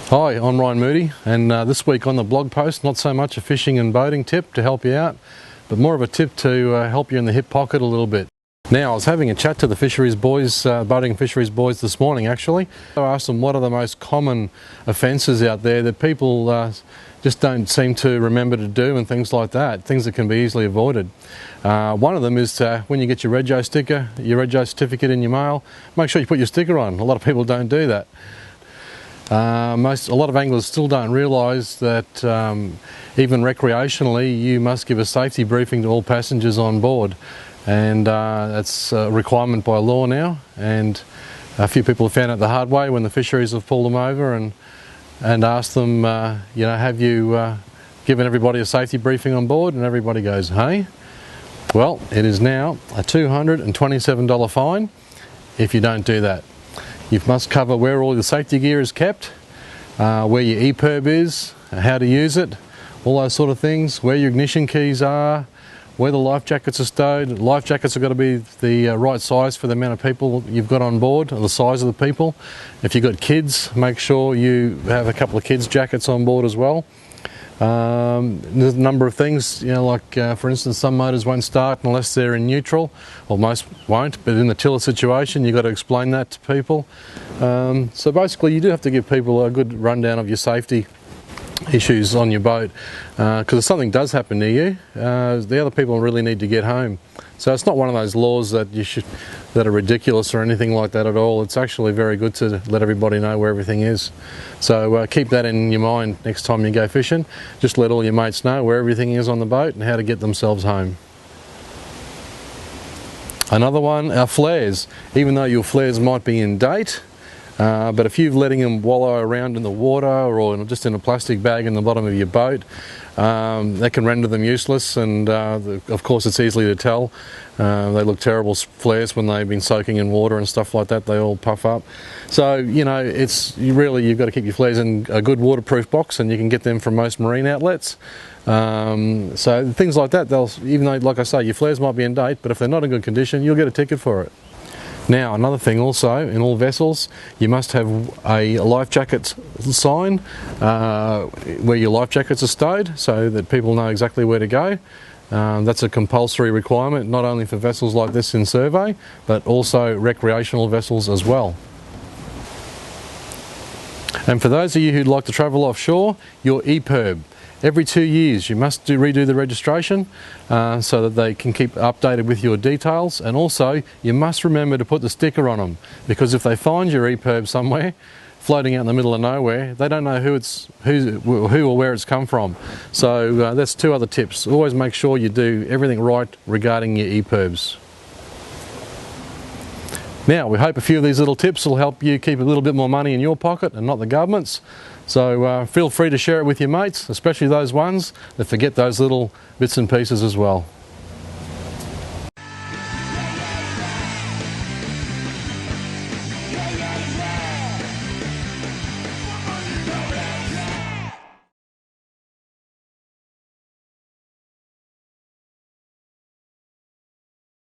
Hi, I'm Ryan Moody, and this week on the blog post, not so much a fishing and boating tip to help you out, but more of a tip to help you in the hip pocket a little bit. Now, I was having a chat to the fisheries boys, boating and fisheries boys this morning actually. I asked them what are the most common offences out there that people just don't seem to remember to do and things like that, things that can be easily avoided. One of them is when you get your rego sticker, your rego certificate in your mail, make sure you put your sticker on. A lot of people don't do that. A lot of anglers still don't realise that even recreationally you must give a safety briefing to all passengers on board, and that's a requirement by law now, and a few people have found out the hard way when the fisheries have pulled them over and asked them, have you given everybody a safety briefing on board? And everybody goes, hey? Well, it is now a $227 fine if you don't do that. You must cover where all your safety gear is kept, where your EPIRB is, how to use it, all those sort of things, where your ignition keys are, where the life jackets are stowed. Life jackets have got to be the right size for the amount of people you've got on board, or the size of the people. If you've got kids, make sure you have a couple of kids' jackets on board as well. There's a number of things, like for instance, some motors won't start unless they're in neutral, or most won't, but in the tiller situation you've got to explain that to people. So basically you do have to give people a good rundown of your safety issues on your boat, because if something does happen to you, the other people really need to get home. So it's not one of those laws that that are ridiculous or anything like that at all. It's actually very good to let everybody know where everything is. So keep that in your mind next time you go fishing. Just let all your mates know where everything is on the boat and how to get themselves home. Another one, our flares. Even though your flares might be in date, but if you're letting them wallow around in the water or just in a plastic bag in the bottom of your boat, that can render them useless, and of course it's easily to tell. They look terrible, flares, when they've been soaking in water and stuff like that. They all puff up. So you've got to keep your flares in a good waterproof box, and you can get them from most marine outlets. So things like that, even though, like I say, your flares might be in date, but if they're not in good condition, you'll get a ticket for it. Now, another thing also, in all vessels, you must have a life jacket sign where your life jackets are stowed, so that people know exactly where to go. That's a compulsory requirement, not only for vessels like this in survey, but also recreational vessels as well. And for those of you who'd like to travel offshore, your EPIRB. Every 2 years you must redo the registration so that they can keep updated with your details, and also you must remember to put the sticker on them, because if they find your EPIRB somewhere floating out in the middle of nowhere, they don't know who or where it's come from. So that's two other tips. Always make sure you do everything right regarding your EPIRBs. Now, we hope a few of these little tips will help you keep a little bit more money in your pocket and not the government's. So feel free to share it with your mates, especially those ones that forget those little bits and pieces as well.